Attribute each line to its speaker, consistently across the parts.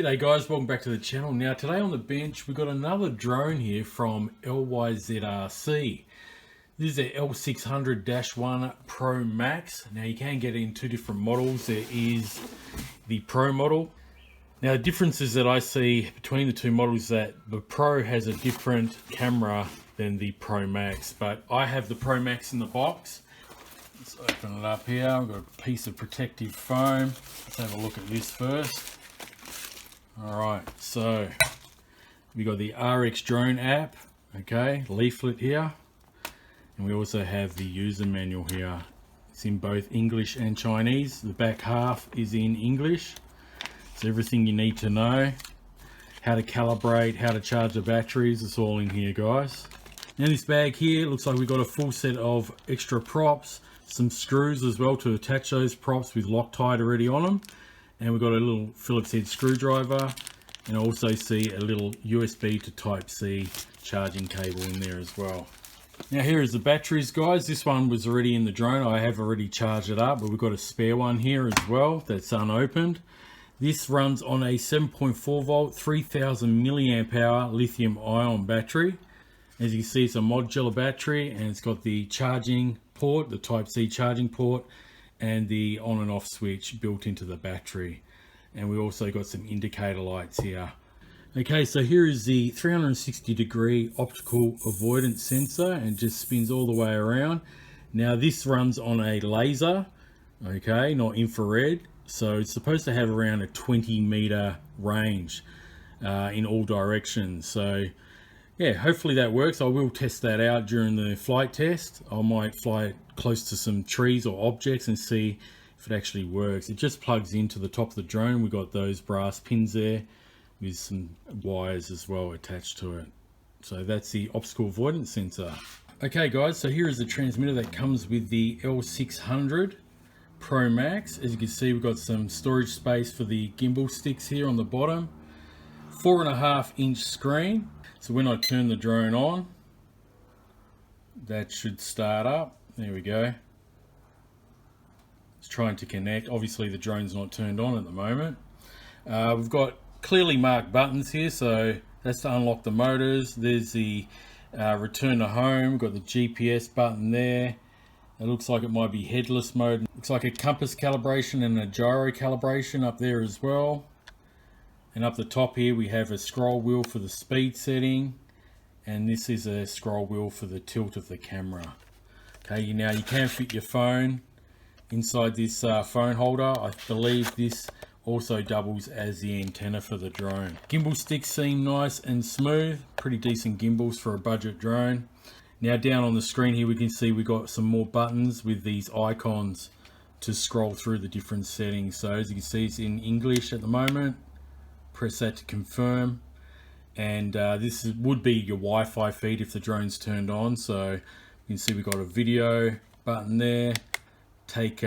Speaker 1: G'day guys, welcome back to the channel. Now today on the bench we've got another drone here from LYZRC. This is a L600-1 Pro Max. Now you can get it in two different models. There is the Pro model. Now the differences that I see between the two models is that the Pro has a different camera than the Pro Max, but I have the Pro Max in the box. Let's open it up here. I've got a piece of protective foam. Let's have a look at this first. Alright, so we got the RX drone app, okay, leaflet here, and we also have the user manual here. It's in both English and Chinese. The back half is in English. It's everything you need to know. How to calibrate, how to charge the batteries, it's all in here, guys. Now this bag here, looks like we got a full set of extra props, some screws as well to attach those props with Loctite already on them. And we've got a little Phillips head screwdriver, and I also see a little USB to Type-C charging cable in there as well. Now here is the batteries, guys. This one was already in the drone. I have already charged it up, but we've got a spare one here as well that's unopened. This runs on a 7.4 volt, 3000 milliamp hour lithium ion battery. As you can see, it's a modular battery, and it's got the charging port, the Type-C charging port, and the on and off switch built into the battery. And we also got some indicator lights here. Okay, so here is the 360 degree optical avoidance sensor, and just spins all the way around. Now this runs on a laser, okay, not infrared, so it's supposed to have around a 20-meter range in all directions. So yeah, hopefully that works. I will test that out during the flight test. I might fly it close to some trees or objects and see if it actually works. It just plugs into the top of the drone. We've got those brass pins there with some wires as well attached to it. So that's the obstacle avoidance sensor. Okay guys, so here is the transmitter that comes with the L600 Pro Max. As you can see, we've got some storage space for the gimbal sticks here on the bottom. 4.5-inch screen. So when I turn the drone on, that should start up. There we go. It's trying to connect. Obviously the drone's not turned on at the moment. We've got clearly marked buttons here, so that's to unlock the motors. There's the return to home. We've got the GPS button there. It looks like it might be headless mode. Looks like a compass calibration and a gyro calibration up there as well. And up the top here we have a scroll wheel for the speed setting, and this is a scroll wheel for the tilt of the camera. Okay, now you can fit your phone inside this phone holder. I believe this also doubles as the antenna for the drone. Gimbal sticks seem nice and smooth, pretty decent gimbals for a budget drone. Now down on the screen here we can see we got some more buttons with these icons to scroll through the different settings. So as you can see, it's in English at the moment. Press that to confirm, and this would be your Wi-Fi feed if the drone's turned on. So you can see we've got a video button there. Take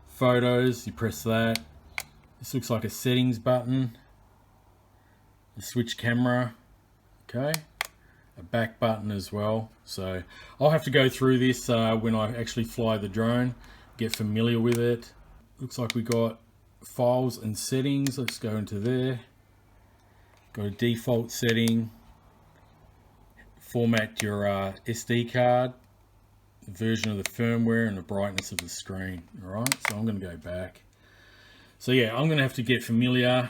Speaker 1: photos, you press that. This looks like a settings button. A switch camera, okay. A back button as well. So I'll have to go through this when I actually fly the drone, get familiar with it. Looks like we got files and settings. Let's go into there. Got a default setting, format your SD card, the version of the firmware, and the brightness of the screen. Alright, so I'm going to go back. So yeah, I'm going to have to get familiar.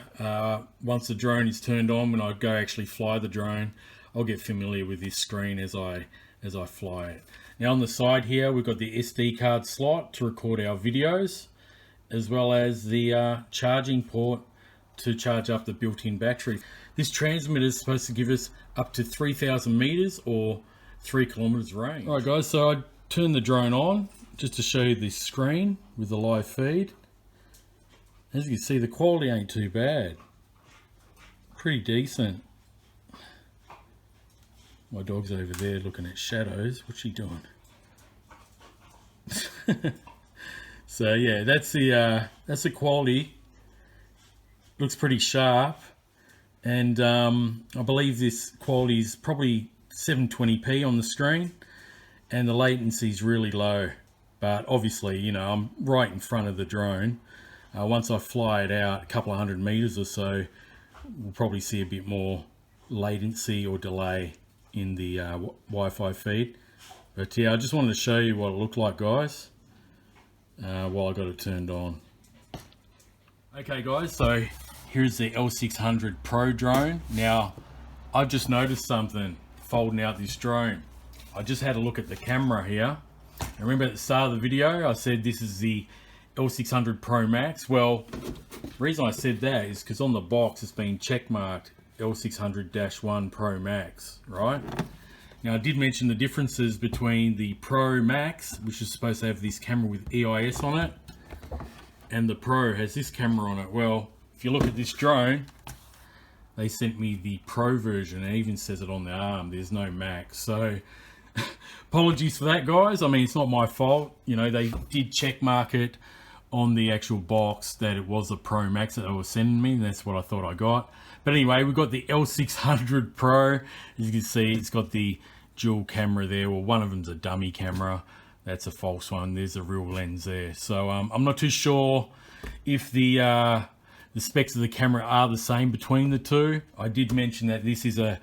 Speaker 1: Once the drone is turned on, when I go actually fly the drone, I'll get familiar with this screen as I fly it. Now on the side here, we've got the SD card slot to record our videos, as well as the charging port to charge up the built-in battery. This transmitter is supposed to give us up to 3,000 meters or 3 kilometers range. All right guys, so I turned the drone on just to show you this screen with the live feed. As you can see, the quality ain't too bad. Pretty decent. My dog's over there looking at shadows. What's she doing? So yeah, that's the quality. Looks pretty sharp, and I believe this quality is probably 720p on the screen, and the latency is really low. But obviously, you know, I'm right in front of the drone. Once I fly it out a couple of 100 meters or so, we'll probably see a bit more latency or delay in the Wi-Fi feed. But yeah, I just wanted to show you what it looked like, guys, while I got it turned on. Okay guys, so here's the L600 Pro drone. Now, I've just noticed something folding out this drone. I just had a look at the camera here. And remember at the start of the video, I said this is the L600 Pro Max. Well, the reason I said that is because on the box it's been checkmarked L600-1 Pro Max, right? Now I did mention the differences between the Pro Max, which is supposed to have this camera with EIS on it, and the Pro has this camera on it. Well, if you look at this drone, they sent me the Pro version. It even says it on the arm, there's no Max. So apologies for that, guys. I mean, it's not my fault. You know, they did check mark it on the actual box that it was a Pro Max that they were sending me, and that's what I thought I got. But anyway, we've got the L600 Pro. As you can see, it's got the dual camera there. Well, one of them's a dummy camera. That's a false one. There's a real lens there. So I'm not too sure if the specs of the camera are the same between the two. I did mention that this is a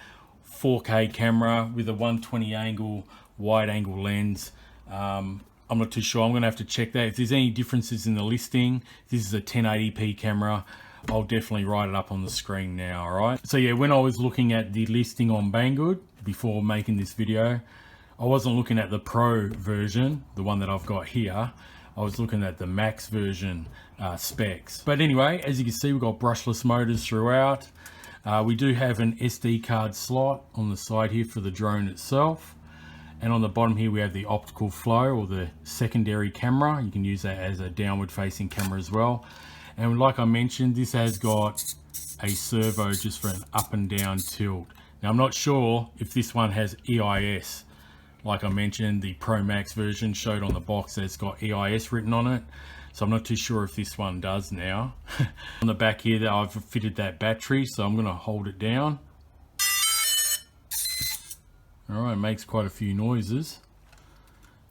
Speaker 1: 4K camera with a 120 angle wide angle lens. I'm not too sure. I'm going to have to check that. If there's any differences in the listing, this is a 1080p camera. I'll definitely write it up on the screen now, all right? So yeah, when I was looking at the listing on Banggood before making this video, I wasn't looking at the Pro version, the one that I've got here. I was looking at the Max version specs. But anyway, as you can see, we've got brushless motors throughout. We do have an SD card slot on the side here for the drone itself. And on the bottom here, we have the optical flow, or the secondary camera. You can use that as a downward facing camera as well. And like I mentioned, this has got a servo just for an up and down tilt. Now I'm not sure if this one has EIS. Like I mentioned, the Pro Max version showed on the box that it's got EIS written on it. So I'm not too sure if this one does now. On the back here, I've fitted that battery, so I'm gonna hold it down. All right, it makes quite a few noises.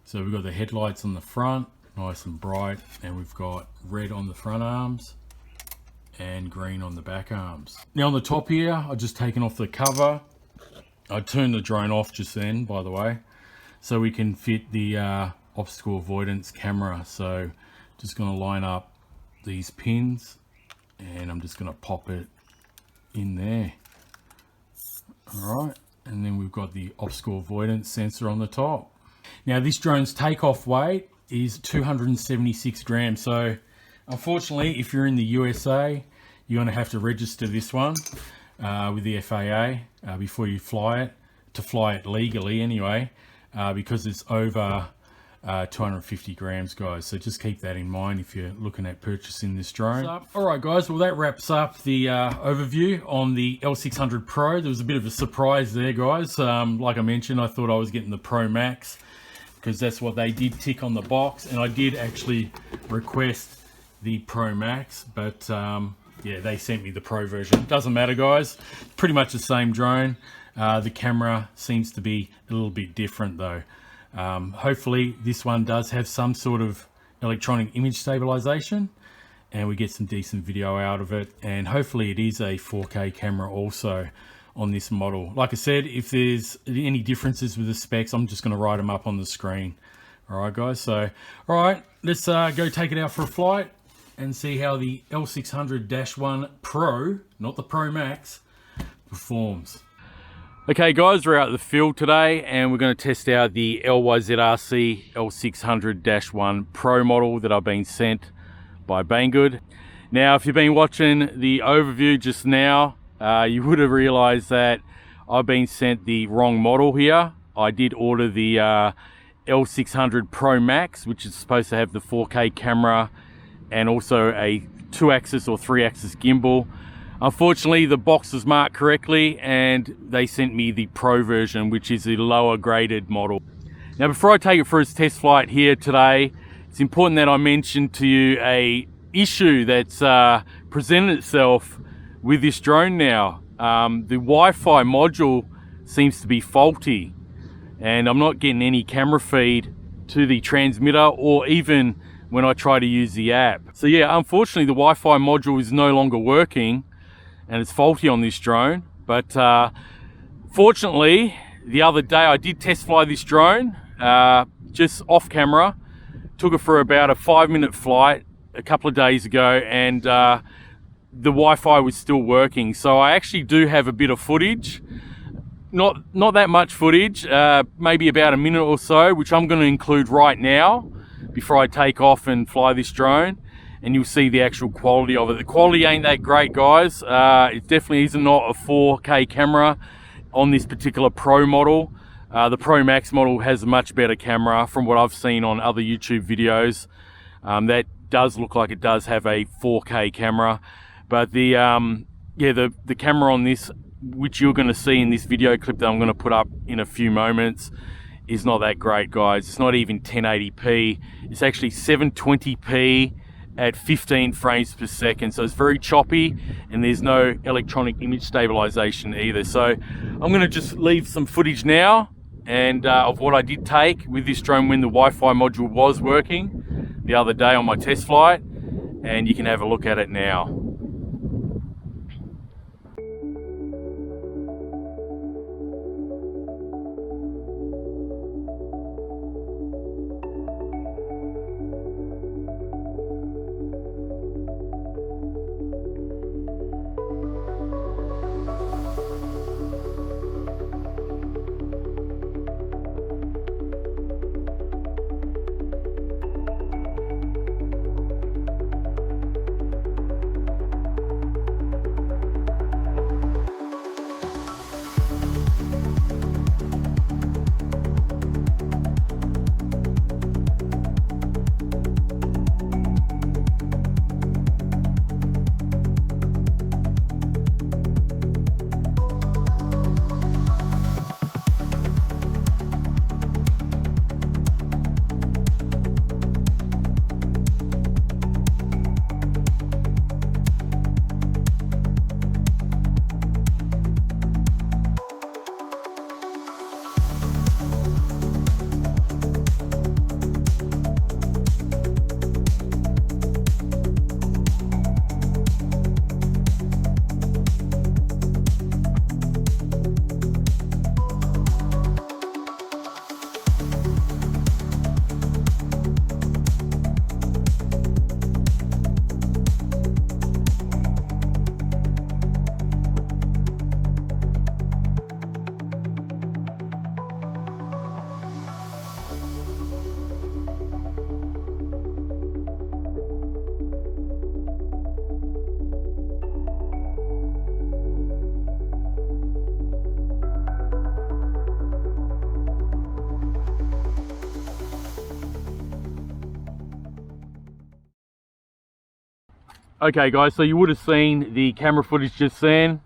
Speaker 1: So we've got the headlights on the front, nice and bright, and we've got red on the front arms and green on the back arms. Now on the top here, I've just taken off the cover. I turned the drone off just then, by the way, so we can fit the obstacle avoidance camera. So just going to line up these pins, and I'm just going to pop it in there. All right, and then we've got the obstacle avoidance sensor on the top. Now this drone's takeoff weight is 276 grams. So unfortunately, if you're in the USA, you're going to have to register this one with the FAA before you fly it, to fly it legally anyway, because it's over 250 grams, guys. So just keep that in mind if you're looking at purchasing this drone. All right, guys, well, that wraps up the overview on the L600 Pro. There was a bit of a surprise there, guys. Like I mentioned, I thought I was getting the Pro Max because that's what they did tick on the box, and I did actually request the Pro Max, but yeah, they sent me the Pro version. Doesn't matter, guys, pretty much the same drone. The camera seems to be a little bit different though. Hopefully this one does have some sort of electronic image stabilization and we get some decent video out of it, and hopefully it is a 4K camera also on this model. Like I said, if there's any differences with the specs, I'm just going to write them up on the screen. All right, guys. So, all right, let's go take it out for a flight and see how the L600-1 Pro, not the Pro Max, performs. Okay, guys, we're out in the field today and we're going to test out the LYZRC L600-1 Pro model that I've been sent by Banggood. Now, if you've been watching the overview just now, you would have realized that I've been sent the wrong model here. I did order the L600 Pro Max, which is supposed to have the 4K camera and also a 2-axis or 3-axis gimbal. Unfortunately, the box was marked correctly and they sent me the Pro version, which is the lower graded model. Now, before I take it for its test flight here today, it's important that I mention to you a issue that's presented itself with this drone now. The Wi-Fi module seems to be faulty and I'm not getting any camera feed to the transmitter or even when I try to use the app. So yeah, unfortunately the Wi-Fi module is no longer working, and it's faulty on this drone. But fortunately, the other day I did test fly this drone just off camera. Took it for about a 5-minute flight a couple of days ago, and the Wi-Fi was still working. So I actually do have a bit of footage. Not that much footage, maybe about a minute or so, which I'm going to include right now before I take off and fly this drone, and you'll see the actual quality of it. The quality ain't that great, guys. It definitely is not a 4K camera on this particular Pro model. The Pro Max model has a much better camera from what I've seen on other YouTube videos. That does look like it does have a 4K camera, but the camera on this, which you're going to see in this video clip that I'm going to put up in a few moments, is not that great, guys. It's not even 1080p. It's actually 720p at 15 frames per second, so it's very choppy, and there's no electronic image stabilization either. So I'm going to just leave some footage now and of what I did take with this drone when the Wi-Fi module was working the other day on my test flight, and you can have a look at it now. Okay guys, so you would have seen the camera footage just then.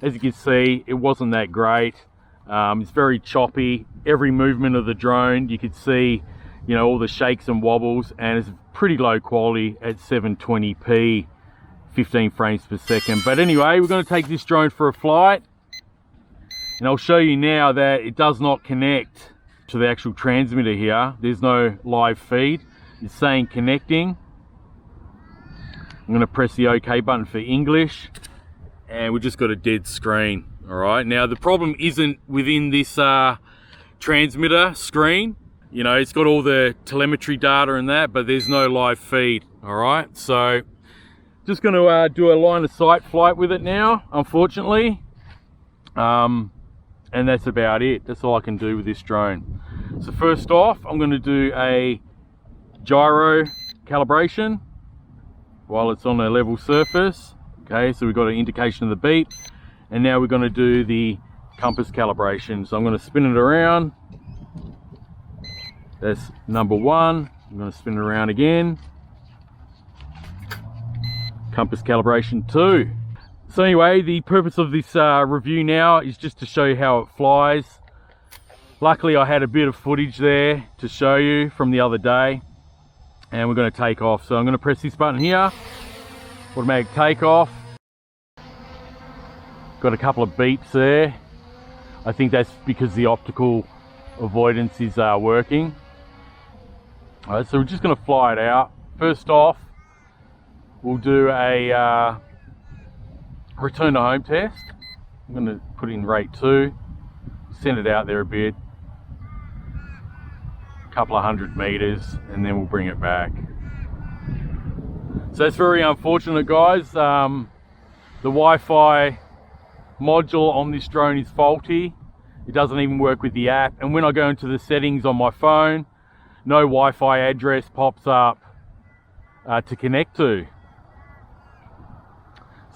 Speaker 1: As you can see, it wasn't that great. It's very choppy. Every movement of the drone, you could see, you know, all the shakes and wobbles, and it's pretty low quality at 720p, 15 frames per second. But anyway, we're going to take this drone for a flight, and I'll show you now that it does not connect to the actual transmitter here. There's no live feed. It's saying connecting. I'm going to press the OK button for English, and we just got a dead screen. All right, now the problem isn't within this transmitter screen. You know, it's got all the telemetry data and that, but there's no live feed. All right, so just going to do a line of sight flight with it now, unfortunately. And that's about it. That's all I can do with this drone. So first off, I'm going to do a gyro calibration while it's on a level surface. Okay, so we've got an indication of the beep, and now we're going to do the compass calibration. So I'm going to spin it around. That's number one. I'm going to spin it around again. Compass calibration 2. So anyway, the purpose of this review now is just to show you how it flies. Luckily I had a bit of footage there to show you from the other day, and we're going to take off. So I'm going to press this button here, automatic takeoff. Got a couple of beeps there. I think that's because the optical avoidance is working. All right, so we're just going to fly it out. First off, we'll do a return to home test. I'm going to put in rate 2, send it out there a bit, a couple of 100 meters, and then we'll bring it back. So it's very unfortunate, guys. The Wi-Fi module on this drone is faulty. It doesn't even work with the app, and when I go into the settings on my phone, no Wi-Fi address pops up to connect to.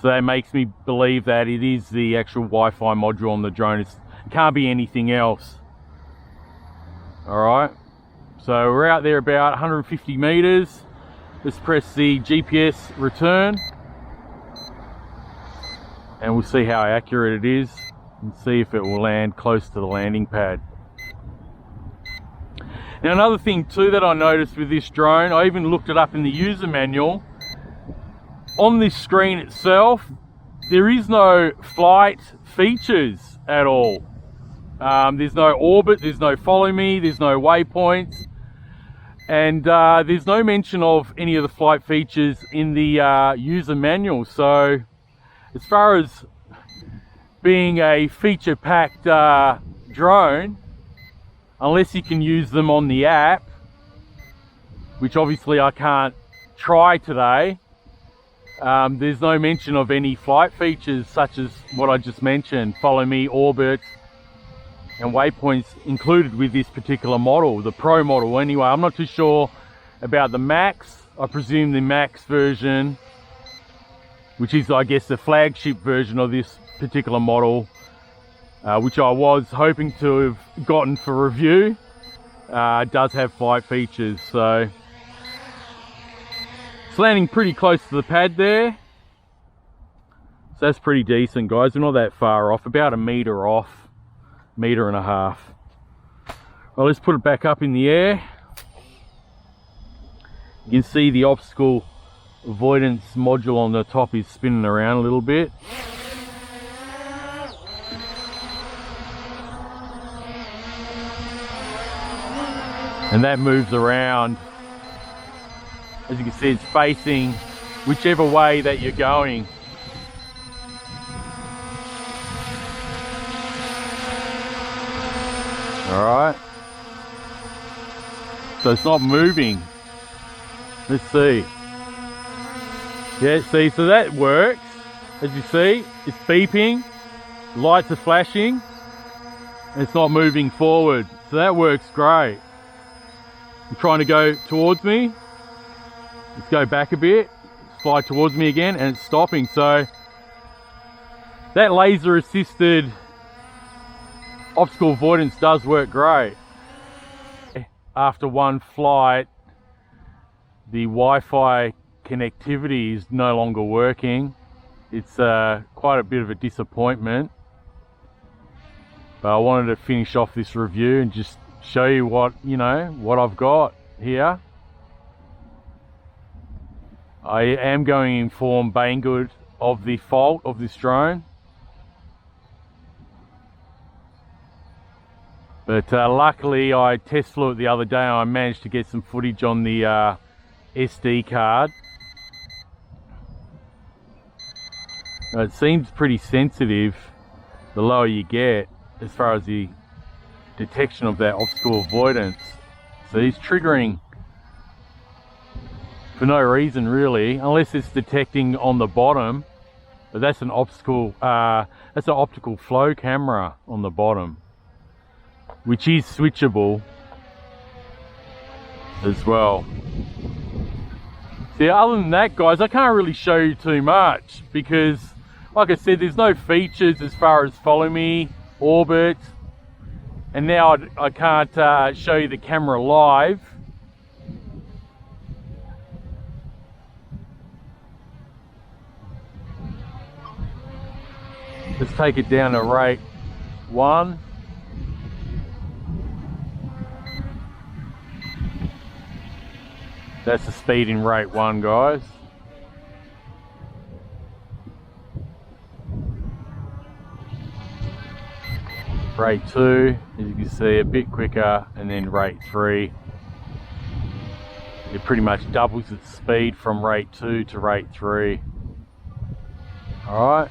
Speaker 1: So that makes me believe that it is the actual Wi-Fi module on the drone. It can't be anything else. All right, so we're out there about 150 meters. Let's press the GPS return, and we'll see how accurate it is and see if it will land close to the landing pad. Now, another thing too that I noticed with this drone, I even looked it up in the user manual. On this screen itself, there is no flight features at all. There's no orbit, there's no follow me, there's no waypoints, and there's no mention of any of the flight features in the user manual. So as far as being a feature-packed drone, unless you can use them on the app, which obviously I can't try today, there's no mention of any flight features such as what I just mentioned, follow me, orbit, and waypoints included with this particular model, the Pro model anyway. I'm not too sure about the Max. I presume the Max version, which is I guess the flagship version of this particular model, which I was hoping to have gotten for review, does have flight features. So it's landing pretty close to the pad there, so that's pretty decent, guys. We're not that far off, about a meter off, meter and a half. Well, let's put it back up in the air. You can see the obstacle avoidance module on the top is spinning around a little bit. And that moves around. As you can see, it's facing whichever way that you're going. All right. So it's not moving. Let's see. Yeah, see, so that works. As you see, it's beeping, lights are flashing, and it's not moving forward. So that works great. I'm trying to go towards me. Let's go back a bit, fly towards me again, and it's stopping. So that laser assisted obstacle avoidance does work great. After one flight, the Wi-Fi connectivity is no longer working. It's quite a bit of a disappointment, but I wanted to finish off this review and just show you what I've got here. I am going to inform Banggood of the fault of this drone, but luckily I test flew it the other day and I managed to get some footage on the SD card. It seems pretty sensitive the lower you get as far as the detection of that obstacle avoidance. So he's triggering for no reason really, unless it's detecting on the bottom, but that's an optical flow camera on the bottom, which is switchable as well. See, other than that, guys, I can't really show you too much because, like I said, there's no features as far as follow me, orbit, and now I can't show you the camera live. Let's take it down to rate 1. That's the speed in rate 1, guys. Rate 2, as you can see, a bit quicker, and then rate 3. It pretty much doubles its speed from rate 2 to rate 3. Alright,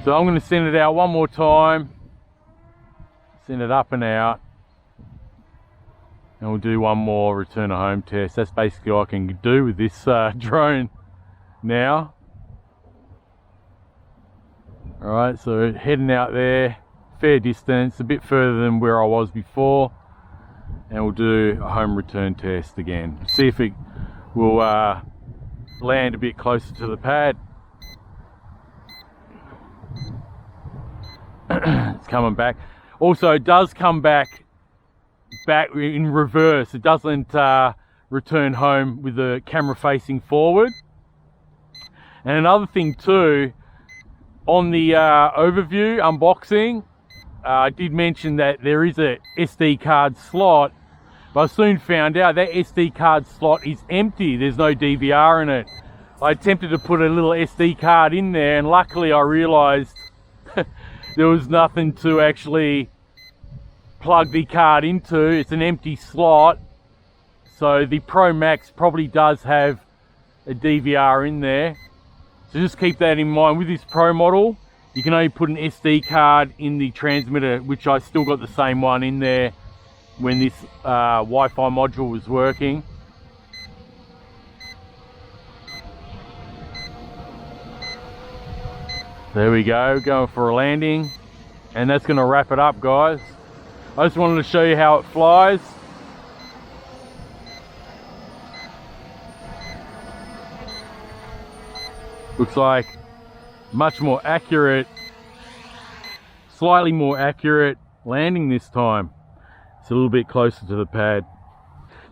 Speaker 1: So I'm going to send it out one more time, send it up and out, and we'll do one more return to home test. That's basically all I can do with this drone now. Alright, so heading out there, fair distance, a bit further than where I was before, and we'll do a home return test again. See if it will land a bit closer to the pad. It's coming back. Also, it does come back in reverse. It doesn't return home with the camera facing forward. And another thing too, on the overview unboxing, I did mention that there is a SD card slot, but I soon found out that SD card slot is empty. There's no DVR in it. I attempted to put a little SD card in there, and luckily I realized there was nothing to actually plug the card into. It's an empty slot. So the Pro Max probably does have a DVR in there. So just keep that in mind. With this Pro model, you can only put an SD card in the transmitter, which I still got the same one in there when this Wi-Fi module was working. There we go, going for a landing. And that's going to wrap it up, guys. I just wanted to show you how it flies. Looks like much more accurate, slightly more accurate landing this time. It's a little bit closer to the pad.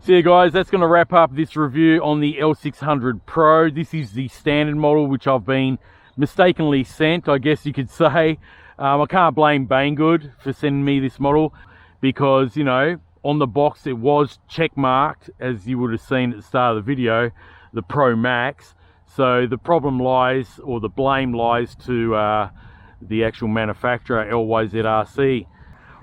Speaker 1: So yeah guys, that's going to wrap up this review on the L600 Pro. This is the standard model, which I've been mistakenly sent, I guess you could say. I can't blame Banggood for sending me this model, because, you know, on the box it was check marked, as you would have seen at the start of the video, the Pro Max. So the problem lies, or the blame lies, to the actual manufacturer, LYZRC.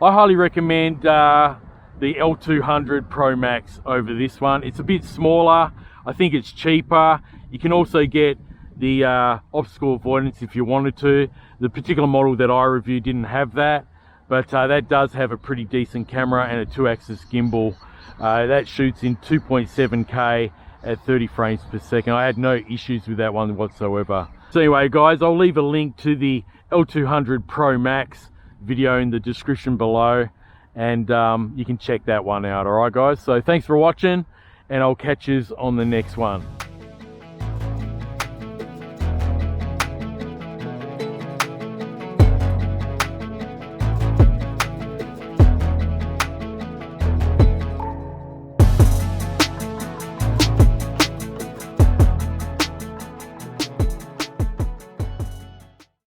Speaker 1: I highly recommend the L200 Pro Max over this one. It's a bit smaller. I think it's cheaper. You can also get the obstacle avoidance if you wanted to. The particular model that I reviewed didn't have that, but that does have a pretty decent camera and a 2-axis gimbal. That shoots in 2.7K at 30 frames per second. I had no issues with that one whatsoever. So anyway guys, I'll leave a link to the L200 Pro Max video in the description below, and you can check that one out. Alright guys, so thanks for watching, and I'll catch you on the next one.